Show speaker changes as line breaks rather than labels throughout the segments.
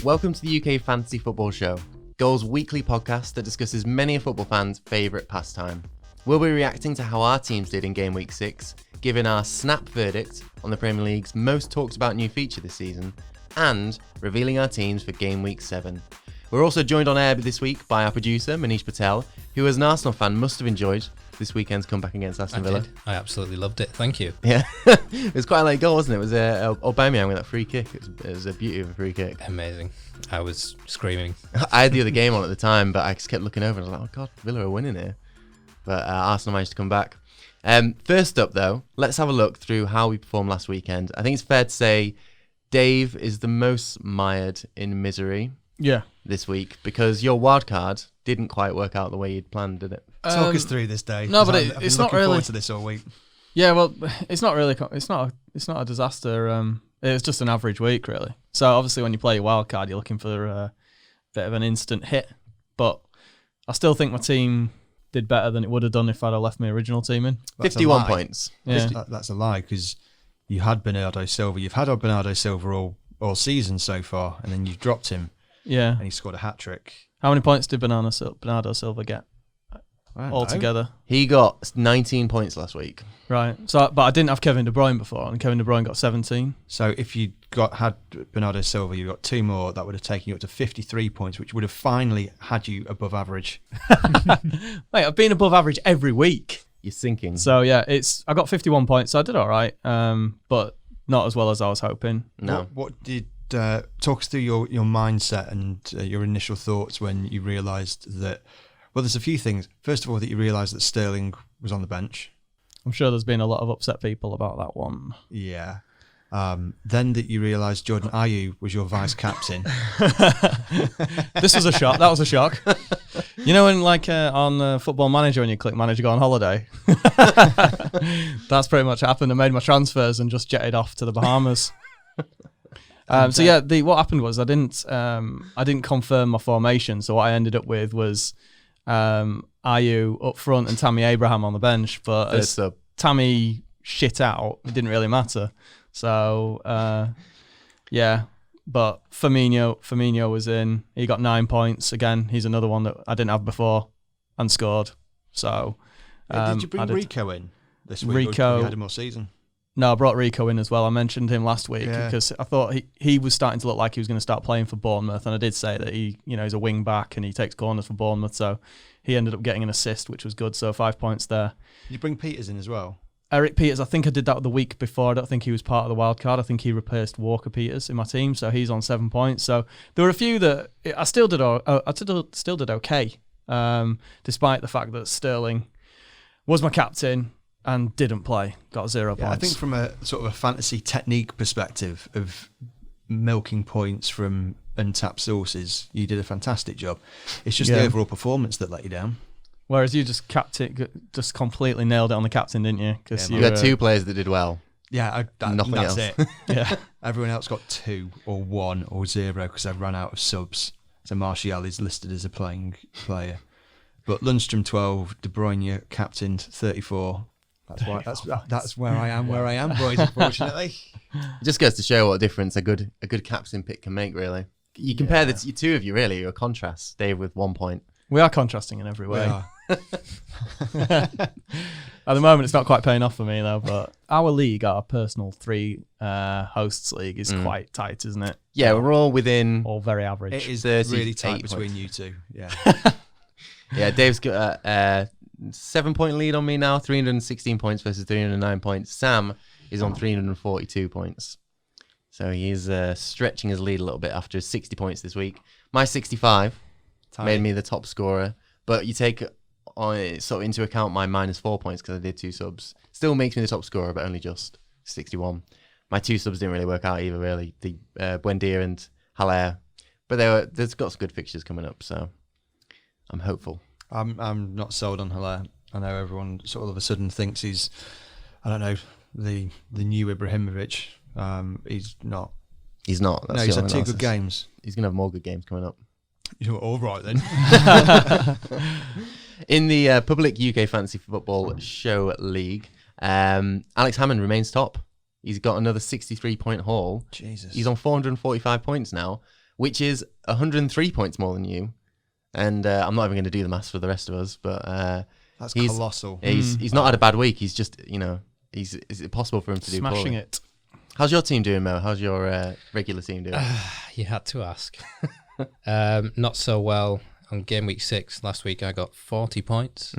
Welcome to the UK Fantasy Football Show, Goal's weekly podcast that discusses many a football fan's favourite pastime. We'll be reacting to how our teams did in Gameweek 6, giving our snap verdict on the Premier League's most talked about new feature this season, and revealing our teams for Gameweek 7. We're also joined on air this week by our producer, Manish Patel, who as an Arsenal fan must have enjoyed this weekend's comeback against Aston Villa.
I absolutely loved it. Thank you.
Yeah, it was quite a late goal, wasn't it? It was Aubameyang with that free kick. It was a beauty of a free kick.
Amazing. I was screaming.
I had the other game on at the time, but I just kept looking over and I was like, oh God, Villa are winning here. But Arsenal managed to come back. First up, though, let's have a look through how we performed last weekend. I think it's fair to say Dave is the most mired in misery this week because your wild card didn't quite work out the way you'd planned, did it?
Talk us through this day.
No, but
I've
it's
been
not
looking
really
forward to this all week.
Yeah, well, it's not really. It's not a disaster. It's just an average week, really. So obviously, when you play your wild card, you're looking for a bit of an instant hit. But I still think my team did better than it would have done if I'd have left my original team in.
51 points.
Yeah,
That's a lie because you had Bernardo Silva. You've had Bernardo Silva all season so far, and then you've dropped him.
Yeah,
and he scored a hat trick.
How many points did Bernardo Silva get altogether?
He got 19 points last week.
Right. So, but I didn't have Kevin De Bruyne before, and Kevin De Bruyne got 17.
So if you had Bernardo Silva, you got two more. That would have taken you up to 53 points, which would have finally had you above average.
Mate, I've been above average every week.
You're sinking.
So yeah, I got 51 points. So I did all right, but not as well as I was hoping.
No.
What did talk us through your mindset and your initial thoughts when you realised that? Well, there's a few things. First of all, that you realised that Sterling was on the bench.
I'm sure there's been a lot of upset people about that one.
Yeah. Then that you realised Jordan Ayew was your vice captain.
This was a shock. That was a shock. You know, when on Football Manager, when you click Manager Go on Holiday, that's pretty much happened. I made my transfers and just jetted off to the Bahamas. So yeah, what happened was I didn't confirm my formation. So what I ended up with was Ayew up front and Tammy Abraham on the bench. But as Tammy shit out, it didn't really matter. So yeah, but Firmino was in. He got 9 points. Again, he's another one that I didn't have before and scored. So
did you bring Rico in this week? Or you had him all season?
No, I brought Rico in as well. I mentioned him last week because I thought he was starting to look like he was going to start playing for Bournemouth, and I did say that he's a wing back and he takes corners for Bournemouth, so he ended up getting an assist, which was good. So 5 points there.
Did you bring Peters in as well?
Eric Peters, I think I did that the week before. I don't think he was part of the wild card. I think he replaced Walker Peters in my team, so he's on 7 points. So there were a few that I still did. I still did okay, despite the fact that Sterling was my captain and didn't play, got 0 points.
I think from a sort of a fantasy technique perspective of milking points from untapped sources, you did a fantastic job. It's just the overall performance that let you down.
Whereas you just completely nailed it on the captain, didn't you? Because
you had two players that did well.
Yeah,
nothing
that's
else.
it.
Yeah,
everyone else got 2 or 1 or 0 because I ran out of subs. So Martial is listed as a playing player, but Lundstrom 12, De Bruyne captained 34. That's where I am, boys. Unfortunately,
it just goes to show what a difference a good captain pick can make. Really, you compare the two of you. Really, you're a contrast. Dave with 1 point.
We are contrasting in every way.
We are.
At the moment, it's not quite paying off for me though. But our league, our personal 3 hosts league, is quite tight, isn't it?
Yeah, we're all within.
All very average.
It is really tight between you two. Yeah.
Yeah, Dave's got a 7 point lead on me now, 316 points versus 309 points. Sam is on 342 points. So he's stretching his lead a little bit after 60 points this week. My 65 made me the top scorer, but you take into account my -4 points because I did 2 subs. Still makes me the top scorer, but only just 61. My 2 subs didn't really work out either, really. The Buendia and Haller. But there's got some good fixtures coming up, so I'm hopeful.
I'm not sold on Haller. I know everyone sort of all of a sudden thinks he's, I don't know, the new Ibrahimovic. He's not.
He's not.
That's he's had 2 good games.
He's going to have more good games coming up.
You're all right then.
In the public UK Fantasy Football Show League, Alex Hammond remains top. He's got another 63-point haul.
Jesus.
He's on 445 points now, which is 103 points more than you. And I'm not even going to do the maths for the rest of us, but
That's
he's
colossal.
He's not had a bad week. He's just, is it possible for him to do
Smashing
poorly?
it.
How's your team doing, Mo? How's your regular team doing?
You had to ask. Not so well on game week 6. Last week I got 40 points.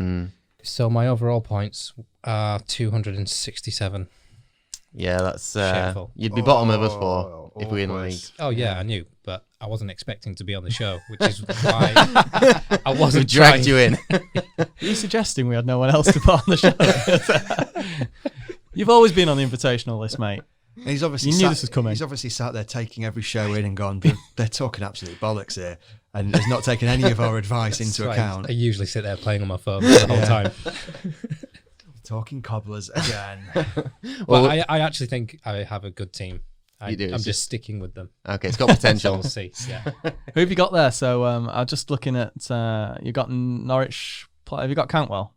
So my overall points are 267.
Yeah, that's
Shameful.
you'd be bottom of us four if we were in the league.
Always.
Oh yeah, I knew, but I wasn't expecting to be on the show, which is why I
We
wasn't
dragged
trying.
you in.
Are you suggesting we had no one else to put on the show? You've always been on the invitational list, mate.
And he's obviously
You knew this was coming.
He's obviously sat there taking every show in and gone, they're talking absolute bollocks here, and has not taken any of our advice into
That's why
account.
I usually sit there playing on my phone the whole time.
Talking cobblers again.
Well, I actually think I have a good team.
You do,
I'm
it's
just sticking with them.
Okay, it's got
So
potential.
we'll see. Yeah.
Who have you got there? So I'm just looking at you got Norwich. Have you got Cantwell?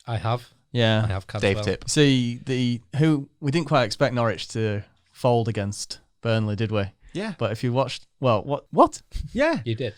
I have
Yeah.
Cantwell.
Dave Tip.
See who we didn't quite expect Norwich to fold against Burnley, did we?
Yeah.
But if you watched, well, what?
Yeah.
You did.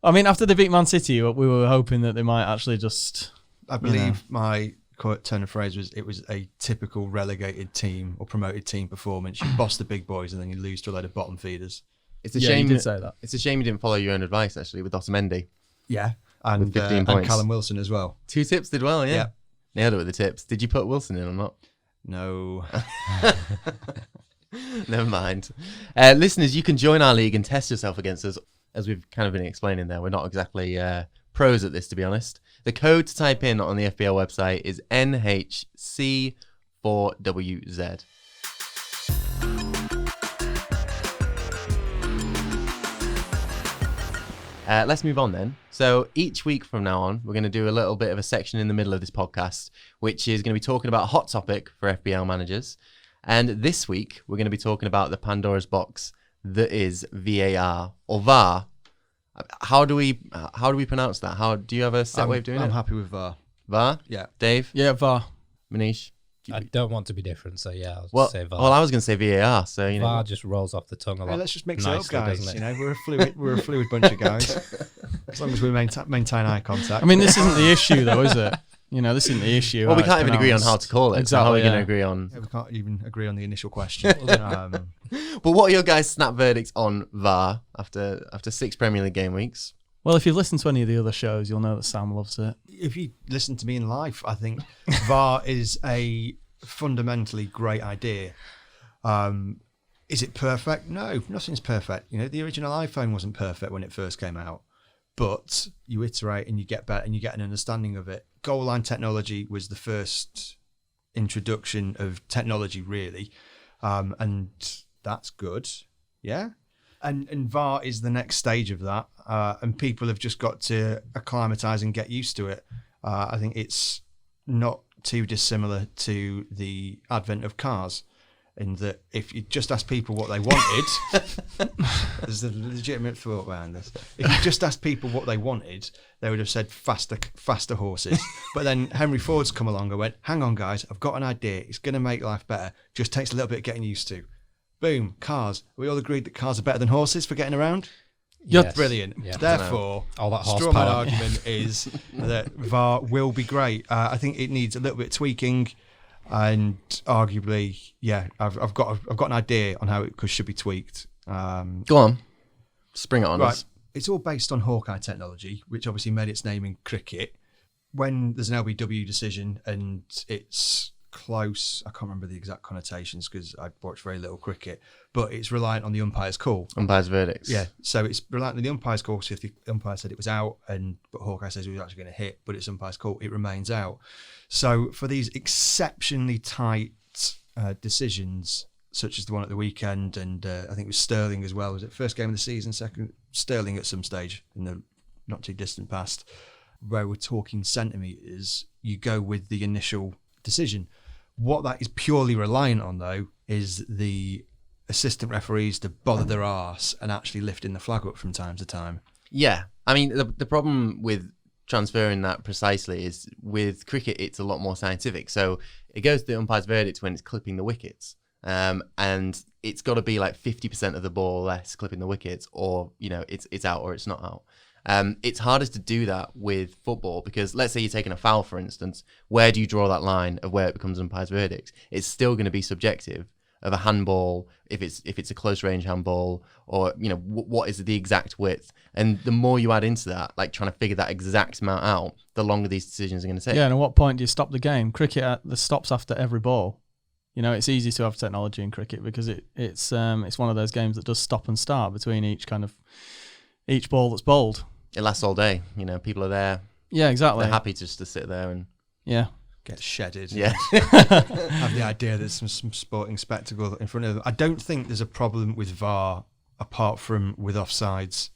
I mean, after they beat Man City, we were hoping that they might actually just.
I believe my turn of phrase was, it was a typical relegated team or promoted team performance. You boss the big boys and then you lose to a load of bottom feeders.
It's a
Yeah,
shame.
you did say that.
It's a shame you didn't follow your own advice actually with Otamendi.
Yeah. And,
With 15
and
points.
Callum Wilson as well.
2 tips did well, yeah.
Yeah.
Nailed it with the tips. Did you put Wilson in or not?
No.
Never mind. Listeners, you can join our league and test yourself against us. As we've kind of been explaining there, we're not exactly pros at this, to be honest. The code to type in on the FBL website is NHC4WZ. Let's move on then. So each week from now on, we're going to do a little bit of a section in the middle of this podcast, which is going to be talking about a hot topic for FBL managers. And this week, we're going to be talking about the Pandora's box that is VAR or VAR. How do we pronounce that? Do you have a set way of doing
I'm
it?
happy with VAR.
VAR?
Yeah.
Dave?
Yeah, VAR.
Manish?
I don't want to be different, so yeah, I'll
Well,
say VAR.
I was going to say VAR. So
VAR just rolls off the tongue a lot.
Hey, let's just mix
nicely,
it up, guys.
doesn't it?
You know, we're a fluid bunch of guys. As long as we maintain eye contact.
I mean, this isn't the issue, though, is it? You know, this isn't the issue.
Well, we
how
can't
it's
even agree on how
pronounced.
to call it. So how are we
Exactly,
going to
yeah.
agree on?
Yeah, we can't even agree on the initial question.
But what are your guys' snap verdicts on VAR after 6 Premier League game weeks?
Well, if you've listened to any of the other shows, you'll know that Sam loves it.
If you listen to me in life, I think VAR is a fundamentally great idea. Is it perfect? No, nothing's perfect. You know, the original iPhone wasn't perfect when it first came out, but you iterate and you get better and you get an understanding of it. Goal line technology was the first introduction of technology, really, and that's good. Yeah. And VAR is the next stage of that, and people have just got to acclimatise and get used to it. I think it's not too dissimilar to the advent of cars, in that if you just ask people what they wanted, there's a legitimate thought behind this. If you just asked people what they wanted, they would have said faster horses. But then Henry Ford's come along and went, hang on guys, I've got an idea. It's going to make life better. Just takes a little bit of getting used to. Boom, cars. We all agreed that cars are better than horses for getting around.
Yes.
Brilliant.
Yeah.
Therefore,
All that
straw man
horsepower.
argument is that VAR will be great. I think it needs a little bit of tweaking, and arguably, yeah, I've got an idea on how it should be tweaked.
Go on. Spring it on
Right,
us.
it's all based on Hawkeye technology, which obviously made its name in cricket. When there's an LBW decision and it's close, I can't remember the exact connotations because I watch very little cricket, but it's reliant on the umpire's call.
Umpire's verdicts.
Yeah, so it's reliant on the umpire's call. So if the umpire said it was out, but Hawkeye says it was actually going to hit, but it's umpire's call, it remains out. So for these exceptionally tight decisions, such as the one at the weekend, and I think it was Sterling as well. Was it first game of the season? Second, Sterling at some stage in the not too distant past, where we're talking centimetres, you go with the initial decision. What that is purely reliant on, though, is the assistant referees to bother their arse and actually lifting the flag up from time to time.
Yeah. I mean, the problem with transferring that precisely is with cricket, it's a lot more scientific. So it goes to the umpire's verdict when it's clipping the wickets. and it's got to be like 50% of the ball less clipping the wickets, or it's out or it's not out. It's hardest to do that with football because let's say you're taking a foul, for instance. Where do you draw that line of where it becomes umpire's verdict? It's still going to be subjective of a handball, if it's a close range handball, or what is the exact width. And the more you add into that, like trying to figure that exact amount out, the longer these decisions are going to take.
Yeah, and at what point do you stop the game? Cricket, the stops after every ball. It's easy to have technology in cricket because it's one of those games that does stop and start between each ball that's bowled.
It lasts all day. People are there.
Yeah, exactly.
They're happy just to sit there and
get shedded.
Yeah.
Have the idea there's some sporting spectacle in front of them. I don't think there's a problem with VAR apart from with offsides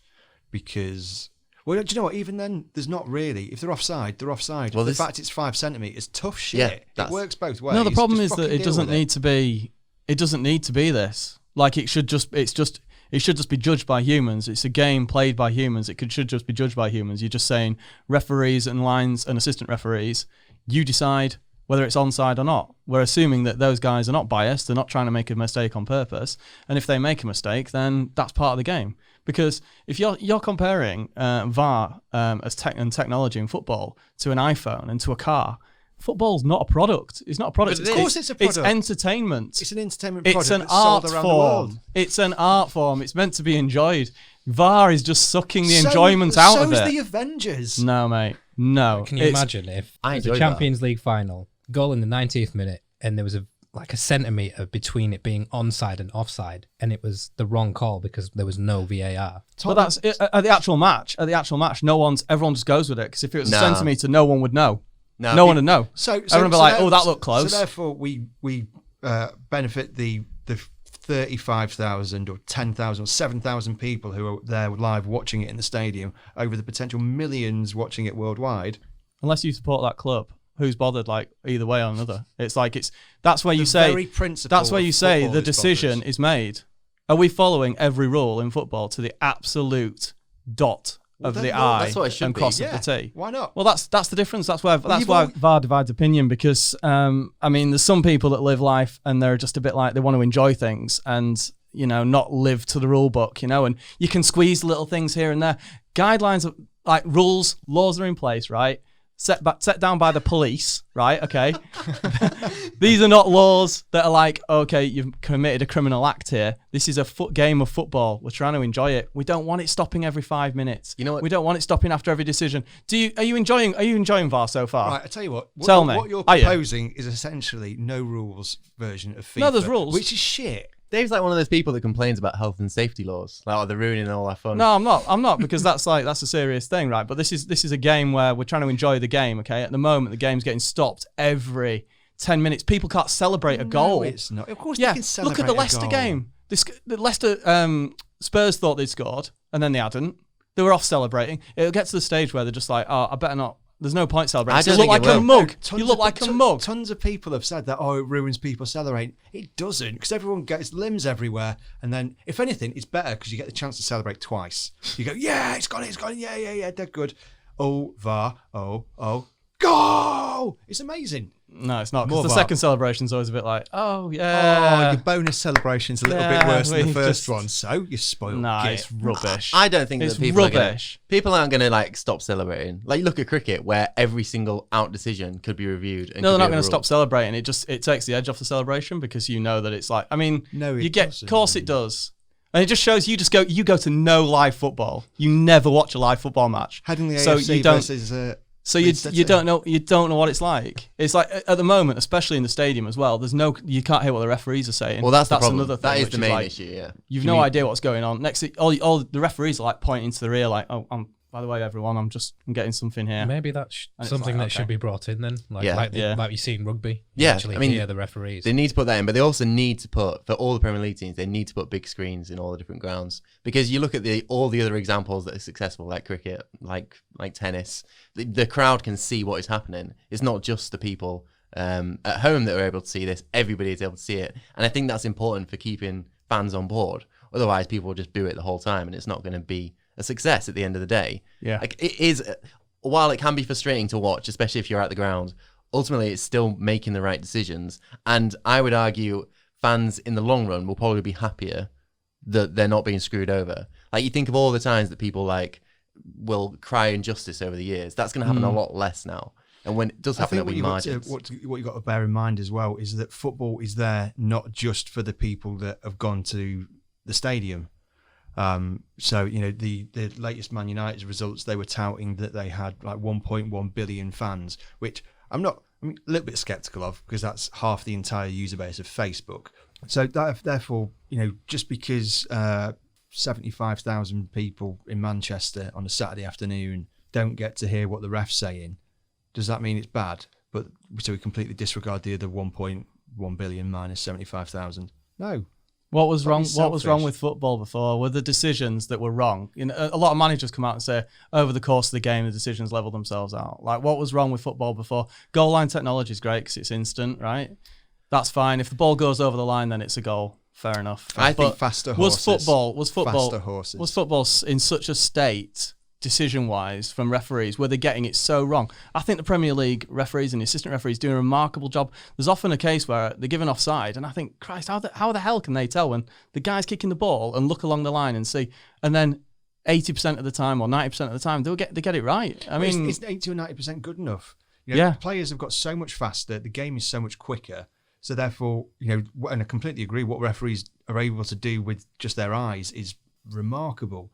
because, well, do you know what? Even then, there's not really. If they're offside, they're offside.
Well,
the fact it's 5 centimetres, tough shit.
Yeah,
it works both ways.
No, the problem
Just
is that
fucking
it
deal
doesn't
with
need to be. It doesn't need to be this. Like it should just be judged by humans. It's a game played by humans. Should just be judged by humans. You're just saying referees and lines and assistant referees, you decide whether it's onside or not. We're assuming that those guys are not biased. They're not trying to make a mistake on purpose. And if they make a mistake, then that's part of the game. Because if you're comparing VAR and technology in football to an iPhone and to a car, football's not a product. It's not a product.
Of course it's a product.
It's entertainment.
It's an entertainment product.
It's an
that's sold
art
around the world.
form. It's an art form. It's meant to be enjoyed. VAR is just sucking the enjoyment out of it.
So's the Avengers.
No, mate. No.
Can you imagine if it was a Champions League final, goal in the 90th minute, and there was a centimetre between it being onside and offside, and it was the wrong call because there was no VAR.
But that's at the actual match. At the actual match, everyone just goes with it because if it was a centimetre, no one would know. No one would know.
So
everyone would be like, "Oh, that looked close."
So therefore, we benefit the 35,000 or 10,000 or 7,000 people who are there live watching it in the stadium over the potential millions watching it worldwide.
Unless you support that club, who's bothered? Like either way or another, that's where you say the decision is made. Are we following every rule in football to the absolute dot of the I
that's what it should
and
be.
cross of the T?
Why not?
Well, that's the difference. That's why VAR divides opinion because there's some people that live life and they're just a bit like they want to enjoy things and not live to the rule book, and you can squeeze little things here and there. Guidelines like rules, laws are in place, right? Set down by the police, right? Okay. These are not laws that are like, okay, you've committed a criminal act here. This is a game of football. We're trying to enjoy it. We don't want it stopping every 5 minutes.
You know what?
We don't want it stopping after every decision. Are you enjoying VAR so far?
Right, I tell you what.
Tell me.
What you're proposing is essentially no rules version of FIFA.
No, there's rules.
Which is shit.
Dave's like one of those people that complains about health and safety laws. Like, they're ruining all our fun.
No, I'm not because that's a serious thing, right? But this is a game where we're trying to enjoy the game, okay? At the moment, the game's getting stopped every 10 minutes. People can't celebrate a goal.
No, it's not. Of course they can celebrate
look at the Leicester game. The Leicester Spurs thought they'd scored, and then they hadn't. They were off celebrating. It'll get to the stage where they're just like, oh, I better not. There's no point celebrating. You look like a mug. You look like a mug.
Tons of people have said that, it ruins people celebrating. It doesn't, because everyone gets limbs everywhere. And then, if anything, it's better because you get the chance to celebrate twice. You go, yeah, it's gone, yeah, dead good. Oh, VAR, go! It's amazing.
No, it's not, because the second celebration's always a bit like, oh, yeah.
Oh, your bonus celebration's a little bit worse than the first one, so you're spoiled.
Nah, it's rubbish.
I don't think
it's
that people
rubbish.
People aren't going to stop celebrating. Like, you look at cricket where every single out decision could be reviewed.
No, they're not going to stop celebrating. It takes the edge off the celebration because you know that it's like, of course it does. And it just shows you go to no live football. You never watch a live football match.
Headingley AFC versus...
So you don't know what it's like. It's like at the moment, especially in the stadium as well. You can't hear what the referees are saying.
Well, that's another thing. That is
which
the main issue. Yeah,
you've no idea what's going on. Next, all the referees are like pointing to the rear, like, "Oh, by the way, everyone, I'm getting something here."
Maybe that's something that should be brought in then, like you see in rugby.
Yeah,
actually hear the referees.
They need to put that in, but they also need to put, for all the Premier League teams, they need to put big screens in all the different grounds, because you look at all the other examples that are successful, like cricket, like tennis. The crowd can see what is happening. It's not just the people at home that are able to see this. Everybody is able to see it, and I think that's important for keeping fans on board. Otherwise, people will just boo it the whole time, and it's not going to be a success at the end of the day.
Yeah,
like it is. While it can be frustrating to watch, especially if you're at the ground, ultimately it's still making the right decisions. And I would argue fans in the long run will probably be happier that they're not being screwed over. Like, you think of all the times that people like will cry injustice over the years. That's going to happen a lot less now. And when it does happen, it'll be margins.
What you've got to bear in mind as well is that football is there not just for the people that have gone to the stadium. So, the latest Man United results, they were touting that they had like 1.1 billion fans, which I'm a little bit sceptical of, because that's half the entire user base of Facebook. So therefore, just because 75,000 people in Manchester on a Saturday afternoon don't get to hear what the ref's saying, does that mean it's bad? But so we completely disregard the other 1.1 billion minus 75,000? No.
What was wrong? What was wrong with football before? Were the decisions that were wrong? A lot of managers come out and say over the course of the game the decisions level themselves out. Like, what was wrong with football before? Goal line technology is great because it's instant, right? That's fine. If the ball goes over the line, then it's a goal. Fair enough.
I think faster horses.
Was football in such a state, decision-wise, from referees, where they're getting it so wrong? I think the Premier League referees and the assistant referees do a remarkable job. There's often a case where they're given offside, and I think, Christ, how the hell can they tell when the guy's kicking the ball and look along the line and see, and then 80% of the time or 90% of the time they get it right. I mean,
it's 80 or 90% good enough. Players have got so much faster. The game is so much quicker. So therefore, and I completely agree, what referees are able to do with just their eyes is remarkable.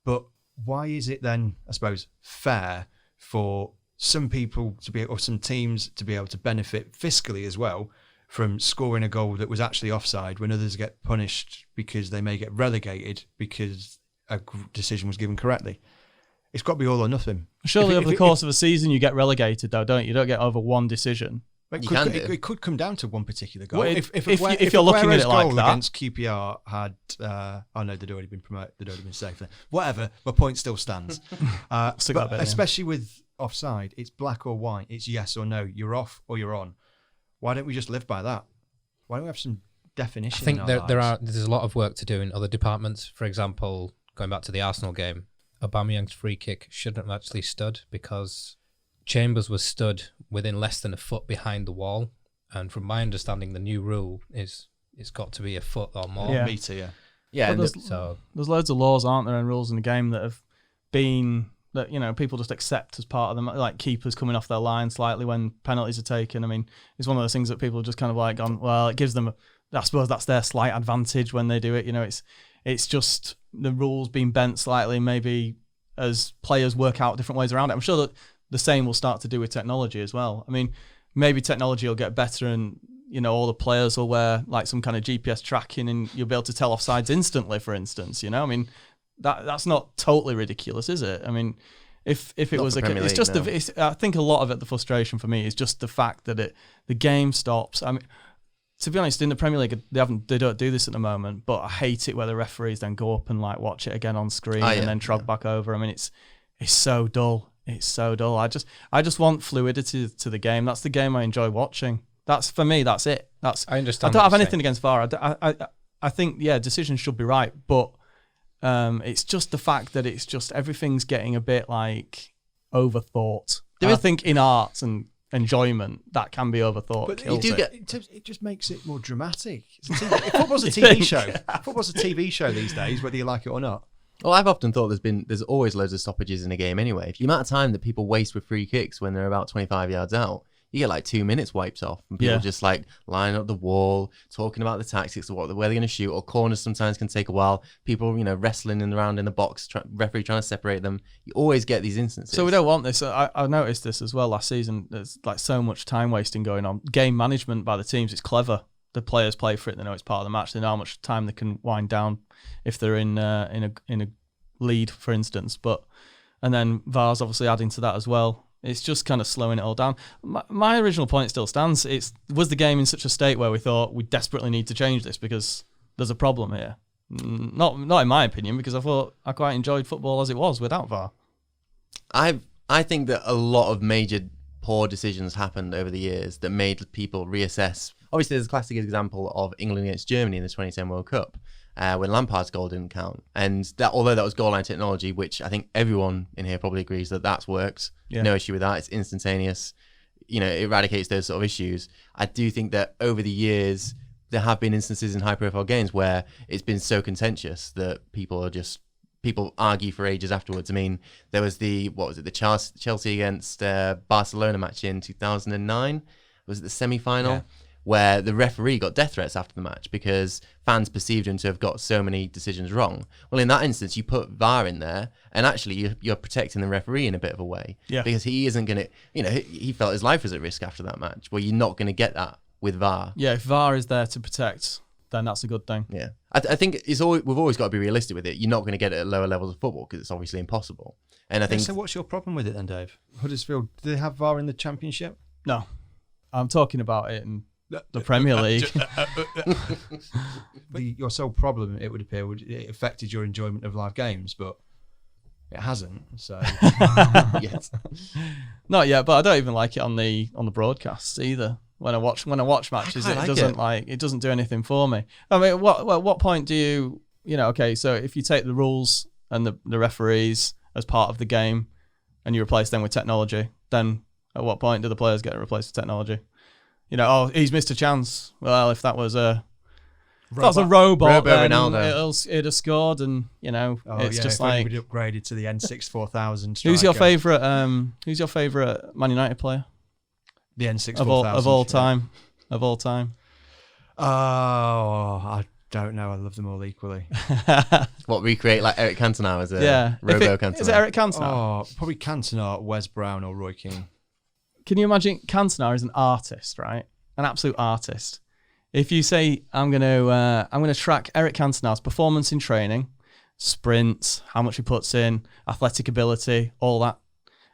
But why is it then, I suppose, fair for some people to be, or some teams to be able to benefit fiscally as well from scoring a goal that was actually offside, when others get punished because they may get relegated because a decision was given correctly? It's got to be all or nothing.
Surely over the course of a season you get relegated, though, don't you? You don't get over one decision.
It could come down to one particular goal.
Well, if you're looking at it like that,
against QPR had, no, they'd already been promoted. They'd already been safe. Whatever, my point still stands. Especially with offside, it's black or white. It's yes or no. You're off or you're on. Why don't we just live by that? Why don't we have some definition?
I think there's a lot of work to do in other departments. For example, going back to the Arsenal game, Aubameyang's free kick shouldn't have actually stood because Chambers was stood within less than a foot behind the wall, and from my understanding, the new rule is it's got to be a foot or more.
Yeah. Meter,
yeah. There's loads of laws, aren't there, and rules in the game that have been that people just accept as part of them, like keepers coming off their line slightly when penalties are taken. I mean, it's one of those things that people have just kind of like gone, well, it gives them. I suppose that's their slight advantage when they do it. It's just the rules being bent slightly, maybe as players work out different ways around it. I'm sure that the same will start to do with technology as well. I mean, maybe technology will get better and, all the players will wear like some kind of GPS tracking and you'll be able to tell offsides instantly, for instance, I mean, that's not totally ridiculous, is it? I mean, if it
Not
was
the Premier
it's
League,
just
no.
I think a lot of it, the frustration for me is just the fact that the game stops. I mean, to be honest, in the Premier League, they don't do this at the moment, but I hate it where the referees then go up and like watch it again on screen and then trog back over. I mean, it's so dull. It's so dull. I just want fluidity to the game. That's the game I enjoy watching. That's for me. That's it. I
understand.
I don't have anything against VAR. I think decisions should be right, but it's just the fact that it's just everything's getting a bit like overthought. I think in arts and enjoyment that can be overthought.
But you do it just makes it more dramatic. Football's a TV show. Football's a TV show these days, whether you like it or not.
Well, I've often thought there's always loads of stoppages in a game anyway. The amount of time that people waste with free kicks when they're about 25 yards out, you get like 2 minutes wiped off, and people just like lying up the wall, talking about the tactics of where they're going to shoot, or corners sometimes can take a while. People, wrestling around in the box, referee trying to separate them. You always get these instances.
So we don't want this. I noticed this as well last season. There's like so much time wasting going on. Game management by the teams, it's clever. The players play for it. They know it's part of the match. They know how much time they can wind down if they're in a lead, for instance. And then VAR's obviously adding to that as well. It's just kind of slowing it all down. My original point still stands. Was the game in such a state where we thought we desperately need to change this because there's a problem here? Not in my opinion, because I thought I quite enjoyed football as it was without VAR.
I think that a lot of major poor decisions happened over the years that made people reassess. Obviously, there's a classic example of England against Germany in the 2010 World Cup, when Lampard's goal didn't count. And that, although that was goal line technology, which I think everyone in here probably agrees that's worked. Yeah. No issue with that. It's instantaneous. It eradicates those sort of issues. I do think that over the years, there have been instances in high-profile games where it's been so contentious that people argue for ages afterwards. I mean, there was the Chelsea against Barcelona match in 2009. Was it the semi-final?
Yeah.
Where the referee got death threats after the match because fans perceived him to have got so many decisions wrong. Well, in that instance, you put VAR in there, and actually you're protecting the referee in a bit of a way.
Yeah.
Because he isn't going to, he felt his life was at risk after that match. Well, you're not going to get that with VAR.
Yeah, if VAR is there to protect, then that's a good thing.
Yeah. I think we've always got to be realistic with it. You're not going to get it at lower levels of football because it's obviously impossible. And I think...
So what's your problem with it then, Dave? Huddersfield, do they have VAR in the Championship?
No, I'm talking about it in the Premier League.
Your sole problem, it would appear, it affected your enjoyment of live games, but it hasn't. So
yes.
Not yet, but I don't even like it on the broadcasts either. When I watch matches,
I
it
like
doesn't
it.
it doesn't do anything for me. I mean, what point do you okay? So if you take the rules and the referees as part of the game, and you replace them with technology, then at what point do the players get replaced with technology? He's missed a chance. Well, if that was a robot, then
Ronaldo.
it'd have scored, and it's just
if
like
we'd upgraded to the N6 4000.
who's your
striker.
favorite? Who's your favorite Man United player
The N6
of
4000
all time? Of all time.
Oh, I don't know. I love them all equally.
What, recreate like Eric Cantona as a
Yeah.
Robo Cantona?
Is it Eric Cantona?
Oh, probably Cantona, Wes Brown, or Roy Keane.
Can you imagine Cantona is an artist, right? An absolute artist. If you say I'm gonna track Eric Cantona's performance in training, sprints, how much he puts in, athletic ability, all that,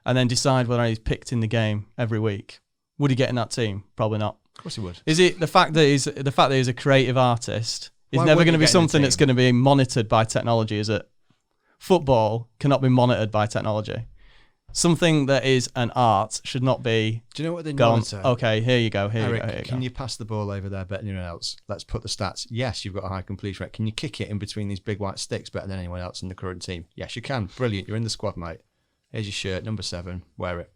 and then decide whether he's picked in the game every week, would he get in that team? Probably not.
Of course he would.
Is it the fact that he's a creative artist is
Why
never
wouldn't
going to
he
be
get in the
something that's
team?
going to be monitored by technology? Is it? Football cannot be monitored by technology. Something that is an art should not be
Do you know what they
gone.
monitor?
Okay, here you go. Here
Eric,
you go.
can you pass the ball over there better than anyone else? Let's put the stats. Yes, you've got a high completion rate. Can you kick it in between these big white sticks better than anyone else in the current team? Yes, you can. Brilliant. You're in the squad, mate. Here's your shirt, number 7. Wear it.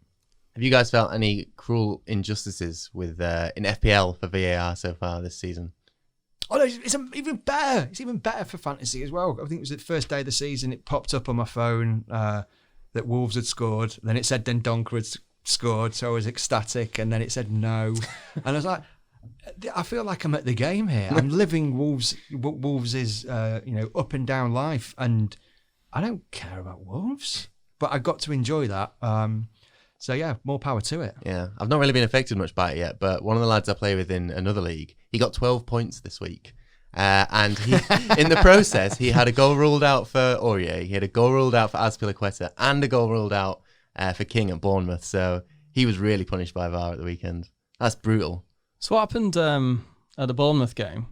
Have you guys felt any cruel injustices with in FPL for VAR so far this season?
Oh, no, it's even better. It's even better for fantasy as well. I think it was the first day of the season. It popped up on my phone that Wolves had scored. Then it said Dendoncker had scored, so I was ecstatic. And then it said no. And I was like, I feel like I'm at the game here. I'm living Wolves' up and down life. And I don't care about Wolves. But I got to enjoy that. So, yeah, more power to it.
Yeah, I've not really been affected much by it yet, but one of the lads I play with in another league, he got 12 points this week. And he, in the process, he had a goal ruled out for Aurier, he had a goal ruled out for Azpilicueta, and a goal ruled out for King at Bournemouth. So he was really punished by VAR at the weekend. That's brutal.
So what happened at the Bournemouth game?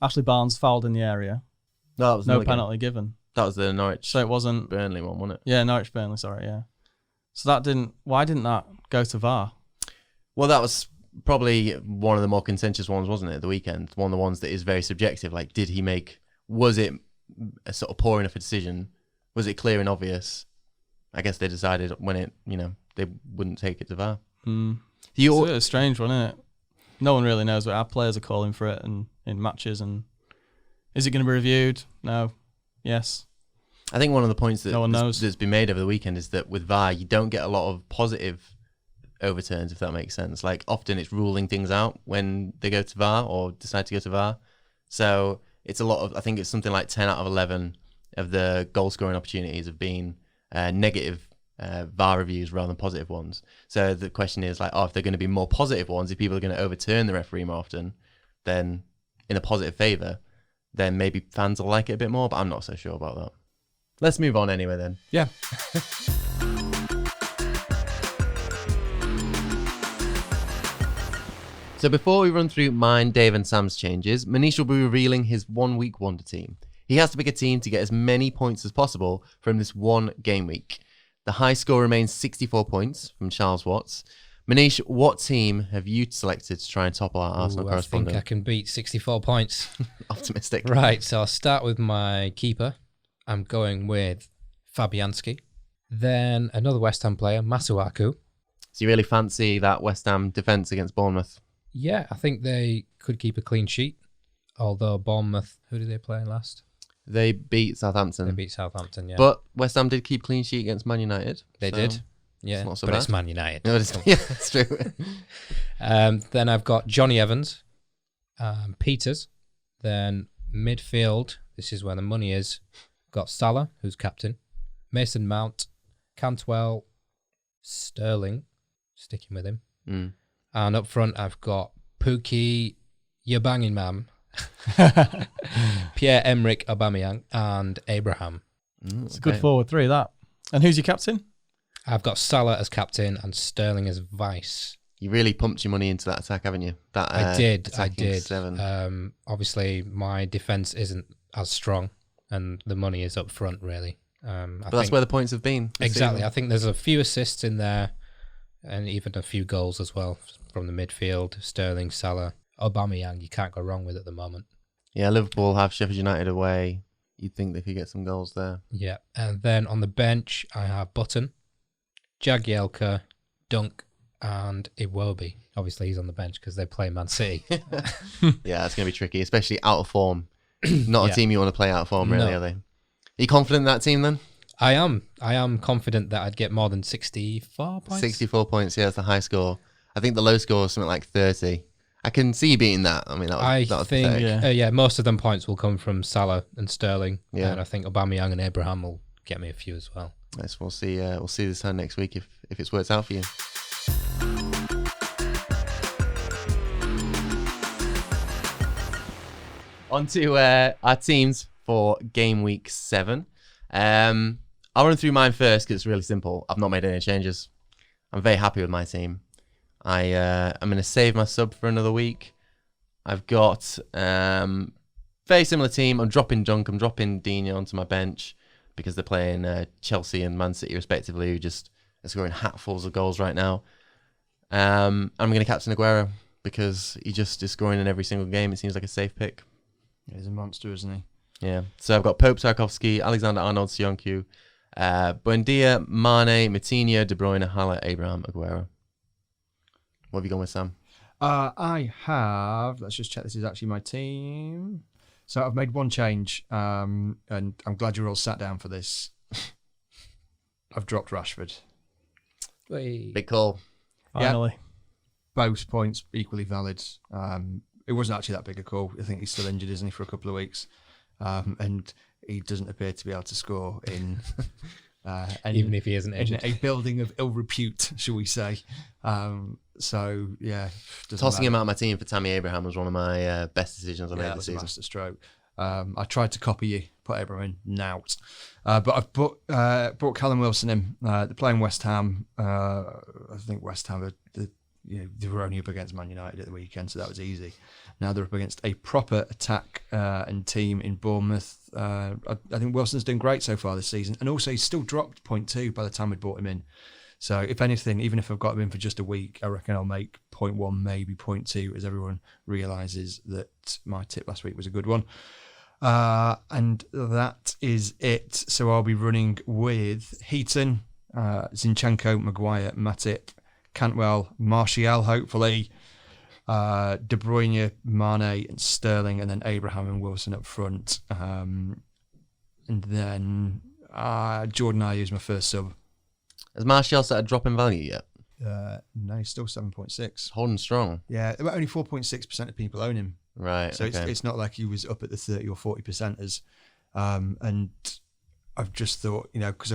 Ashley Barnes fouled in the area.
No, that was
No
another game.
penalty given.
That was the Norwich
So it wasn't.
Burnley one, wasn't it?
Yeah, Norwich Burnley. Sorry, yeah. So that didn't. Why didn't that go to VAR?
Well, that was probably one of the more contentious ones, wasn't it, at the weekend? One of the ones that is very subjective. Like, was it a sort of poor enough a decision? Was it clear and obvious? I guess they decided when they wouldn't take it to VAR.
It's a strange one, isn't it? No one really knows what our players are calling for it and in matches. And is it going to be reviewed? No. Yes.
I think one of the points that
No one knows.
that's been made over the weekend is that with VAR, you don't get a lot of positive overturns, if that makes sense. Like, often it's ruling things out when they go to VAR or decide to go to VAR. So it's a lot of, I think it's something like 10 out of 11 of the goal scoring opportunities have been negative VAR reviews rather than positive ones. So the question is like, if they're going to be more positive ones, if people are going to overturn the referee more often, then in a positive favour, then maybe fans will like it a bit more, but I'm not so sure about that. Let's move on anyway then.
Yeah.
So before we run through mine, Dave and Sam's changes, Manish will be revealing his 1 week wonder team. He has to pick a team to get as many points as possible from this one game week. The high score remains 64 points from Charles Watts. Manish, what team have you selected to try and topple our Arsenal
I
correspondent?
think I can beat 64 points.
Optimistic.
Right, so I'll start with my keeper. I'm going with Fabianski. Then another West Ham player, Masuaku.
So you really fancy that West Ham defence against Bournemouth?
Yeah, I think they could keep a clean sheet. Although Bournemouth, who did they play last?
They beat Southampton.
They beat Southampton, yeah.
But West Ham did keep clean sheet against Man United.
They
so
did. Yeah,
not so
but
bad.
it's Man United.
No, yeah, that's true.
Then I've got Johnny Evans, Peters. Then midfield, this is where the money is. Got Salah, who's captain. Mason Mount, Cantwell, Sterling, sticking with him.
Mm.
And up front, I've got Pookie, your banging man, Pierre-Emerick Aubameyang, and Abraham.
It's a good forward three, that. And who's your captain?
I've got Salah as captain and Sterling as vice.
You really pumped your money into that attack, haven't you? That
I did.
attacking 7.
Obviously, my defense isn't as strong, and the money is up front, really.
But that's where the points have been.
Exactly.
Season.
I think there's a few assists in there, and even a few goals as well from the midfield. Sterling, Salah, Aubameyang, you can't go wrong with at the moment.
Yeah, Liverpool have Sheffield United away. You'd think they could get some goals there.
Yeah. And then on the bench, I have Button, Jagielka, Dunk, and Iwobi. Obviously, he's on the bench because they play Man City.
Yeah, it's going to be tricky, especially out of form. Not
Yeah.
a team you want to play out of form, really,
No.
are they? Are you confident in that team then?
I am confident that I'd get more than 64 points.
64 points, yeah, that's the high score. I think the low score is something like 30. I can see you beating that. I mean, that was
think,
pathetic.
most of them points will come from Salah and Sterling.
Yeah.
And I think Aubameyang and Abraham will get me a few as well.
Nice. We'll see this time next week if it's worked out for you. On to our teams for game week 7. I'll run through mine first because it's really simple. I've not made any changes. I'm very happy with my team. I'm going to save my sub for another week. I've got very similar team. I'm dropping Dunk. I'm dropping Dino onto my bench because they're playing Chelsea and Man City respectively, who just are scoring hatfuls of goals right now. I'm going to captain Aguero because he just is scoring in every single game. It seems like a safe pick.
He's a monster, isn't he?
Yeah. So I've got Pope, Tarkowski, Alexander-Arnold, Sionku, Buendia, Mane, Matinho, De Bruyne, Haller, Abraham, Aguero. What have you gone with, Sam?
I have. Let's just check. This is actually my team. So I've made one change, and I'm glad you're all sat down for this. I've dropped Rashford.
Big call.
Finally.
Both points equally valid. It wasn't actually that big a call. I think he's still injured, isn't he, for a couple of weeks? And he doesn't appear to be able to score in
Even if he isn't
in
injured.
a building of ill repute, shall we say. So, yeah.
Tossing him out of my team for Tammy Abraham was one of my best decisions I made
Yeah,
this
that's a
season.
master stroke. I tried to copy you, put Abraham in, nout. But I've brought Callum Wilson in. They're playing West Ham. I think West Ham, they were only up against Man United at the weekend, so that was easy. Now they're up against a proper attack and team in Bournemouth. I think Wilson's doing great so far this season. And also, he's still dropped 0.2 by the time we brought him in. So, if anything, even if I've got him in for just a week, I reckon I'll make 0.1, maybe 0.2, as everyone realises that my tip last week was a good one. And that is it. So, I'll be running with Heaton, Zinchenko, Maguire, Matip, Cantwell, Martial, hopefully, De Bruyne, Mane, and Sterling, and then Abraham and Wilson up front. And then Jordan Ayew is my first sub.
Has Martial set a drop in value yet?
No, he's still 7.6.
Holding strong.
Yeah, only 4.6% of people own him.
Right.
So
okay.
it's not like he was up at the 30 or 40%ers. And I've just thought, because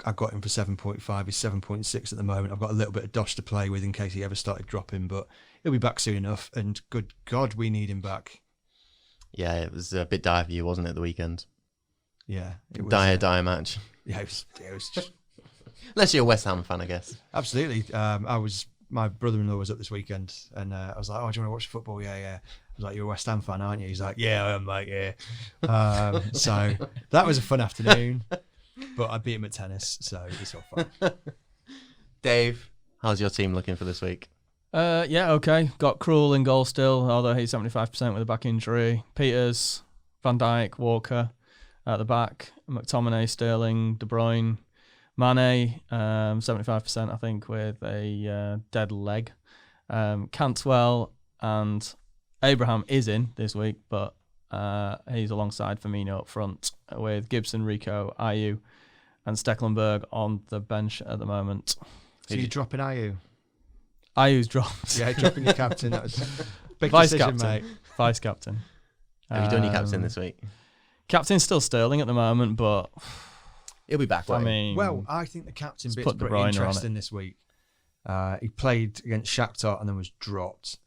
I got him for 7.5, he's 7.6 at the moment. I've got a little bit of dosh to play with in case he ever started dropping, but he'll be back soon enough. And good God, we need him back.
Yeah, it was a bit dire for you, wasn't it, the weekend?
Yeah. It was,
Dire match.
Yeah, it was just...
Unless you're a West Ham fan, I guess.
Absolutely. My brother-in-law was up this weekend, and I was like, "Oh, do you want to watch football?" Yeah. I was like, "You're a West Ham fan, aren't you?" He's like, "Yeah, I am, mate. Yeah." So that was a fun afternoon, but I beat him at tennis, so it's all fun.
Dave, how's your team looking for this week?
Yeah, okay. Got Krul in goal still, although he's 75% with a back injury. Peters, Van Dijk, Walker at the back. McTominay, Sterling, De Bruyne. Mane, 75%, I think, with a dead leg. Cantwell and Abraham is in this week, but he's alongside Firmino up front with Gibson, Rico, Ayew, and Stecklenburg on the bench at the moment.
So you're dropping Ayew?
Ayew's dropped.
Yeah, dropping your captain. That was big
Vice
decision,
captain,
mate.
Vice captain.
Have you done your captain this week?
Captain's still Sterling at the moment, but
He'll be back.
I mean,
Well, I think the captain
Let's
bit's
put De
pretty
Bruyne on
interesting this week. He played against Shakhtar and then was dropped.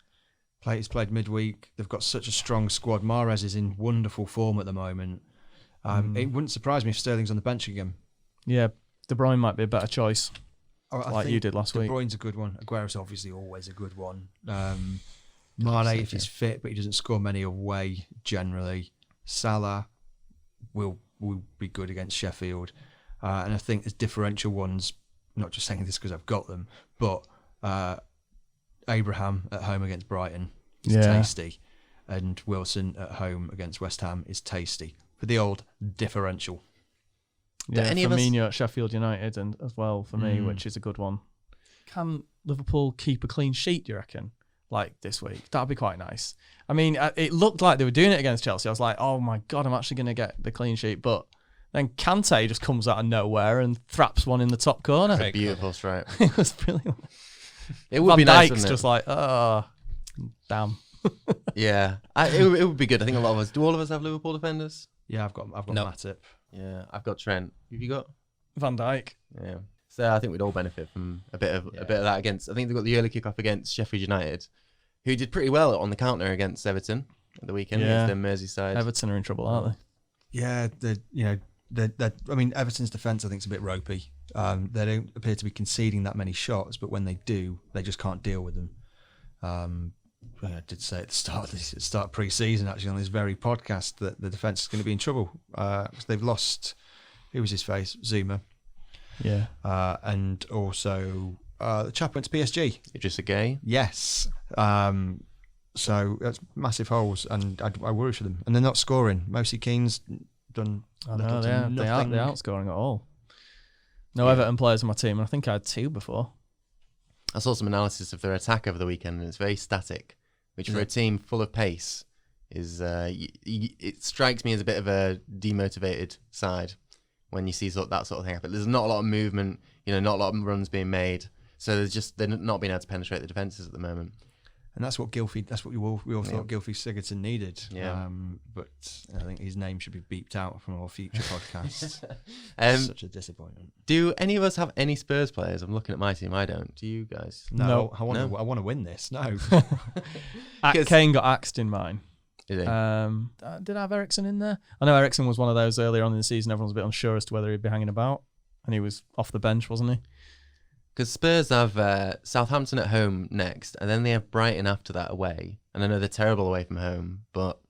He's played midweek. They've got such a strong squad. Mahrez is in wonderful form at the moment. It wouldn't surprise me if Sterling's on the bench again.
yeah, De Bruyne might be a better choice.
I
Like
think
you did last
De
week.
Bruyne's a good one. Aguero's obviously always a good one. Mane, if he's fit, but he doesn't score many away generally. Salah will be good against Sheffield. And I think there's differential ones, not just saying this because I've got them, but Abraham at home against Brighton is tasty. And Wilson at home against West Ham is tasty. For the old differential.
Yeah,
any of us-
Firmino at Sheffield United and as well for me, which is a good one. Can Liverpool keep a clean sheet, do you reckon? Like this week? That'd be quite nice. I mean, it looked like they were doing it against Chelsea. I was like, oh my God, I'm actually going to get the clean sheet. But then Kante just comes out of nowhere and thraps one in the top corner.
A beautiful stripe.
It was brilliant.
It would
Van
be nice,
Dijk's
wouldn't it?
just like, oh, damn.
Yeah, it would be good. I think a lot of us. Do all of us have Liverpool defenders?
Yeah, I've got
No.
Matip.
Yeah, I've got Trent. Who have you got?
Van Dijk.
Yeah. So I think we'd all benefit from a bit of that against. I think they've got the early kickoff against Sheffield United, who did pretty well on the counter against Everton at the weekend
Yeah.
against their Merseyside.
Everton are in trouble, aren't they?
Yeah, I mean, Everton's defence I think is a bit ropey. They don't appear to be conceding that many shots, but when they do, they just can't deal with them. I did say at the start of pre-season, actually, on this very podcast, that the defence is going to be in trouble. 'Cause they've lost, who was his face? Zuma.
Yeah.
And also, the chap went to PSG.
Idrissa Gueye.
Yes. So that's massive holes, and I worry for them. And they're not scoring. Mosi Keane's done
I
little
know,
to
they aren't
nothing.
outscoring at all. No Everton players on my team, and I think I had 2 before.
I saw some analysis of their attack over the weekend, and it's very static, which for a team full of pace is it strikes me as a bit of a demotivated side when you see that sort of thing happen. There's not a lot of movement, not a lot of runs being made, so they're not being able to penetrate the defences at the moment.
And that's what Gylfi. That's what we all thought Gylfi Sigurdsson needed.
Yeah.
But I think his name should be beeped out from all future podcasts. Such a disappointment.
Do any of us have any Spurs players? I'm looking at my team. I don't. Do you guys?
No, I
No.
want to win this. No.
Kane got axed in mine.
Is it?
Did I have Ericsson in there? I know Ericsson was one of those earlier on in the season. Everyone was a bit unsure as to whether he'd be hanging about, and he was off the bench, wasn't he?
Because Spurs have Southampton at home next, and then they have Brighton after that away. And I know they're terrible away from home, but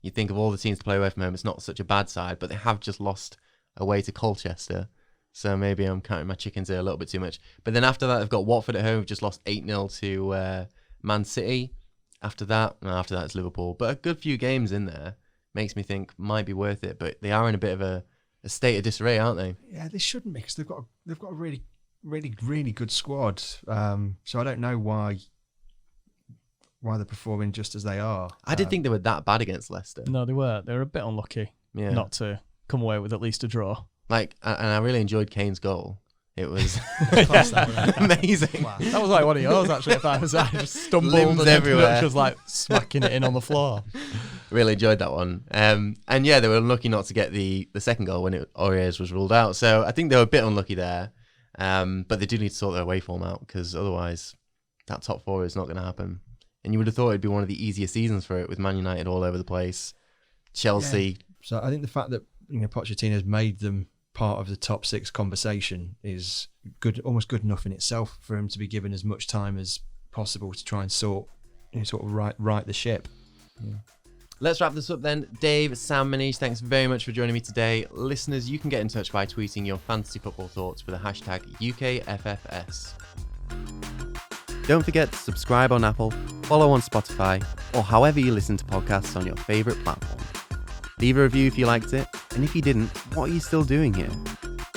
you think of all the teams to play away from home, it's not such a bad side, but they have just lost away to Colchester. So maybe I'm counting my chickens here a little bit too much. But then after that, they've got Watford at home, who've just lost 8-0 to Man City. After that it's Liverpool. But a good few games in there makes me think might be worth it. But they are in a bit of a state of disarray, aren't they?
Yeah, they shouldn't be, because they've got a really, really, really good squad. So I don't know why they're performing just as they are.
I did think they were that bad against Leicester.
No, they were. They were a bit unlucky not to come away with at least a draw.
And I really enjoyed Kane's goal. It was
Class, that one.
amazing.
That was like one of yours, actually. If I was, I just stumbled
Limbs
and
everywhere.
just like smacking it in on the floor.
Really enjoyed that one. And yeah, they were unlucky not to get the second goal when Aurier was ruled out. So I think they were a bit unlucky there. But they do need to sort their away form out, because otherwise that top 4 is not going to happen. And you would have thought it'd be one of the easier seasons for it, with Man United all over the place, Chelsea.
Yeah. So I think the fact that Pochettino's made them part of the top 6 conversation is good, almost good enough in itself for him to be given as much time as possible to try and sort of right the ship. Yeah.
Let's wrap this up then. Dave, Sam, Manish, thanks very much for joining me today. Listeners, you can get in touch by tweeting your fantasy football thoughts with the hashtag UKFFS. Don't forget to subscribe on Apple, follow on Spotify, or however you listen to podcasts on your favourite platform. Leave a review if you liked it, and if you didn't, what are you still doing here?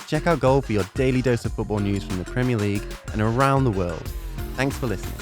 Check out Goal for your daily dose of football news from the Premier League and around the world. Thanks for listening.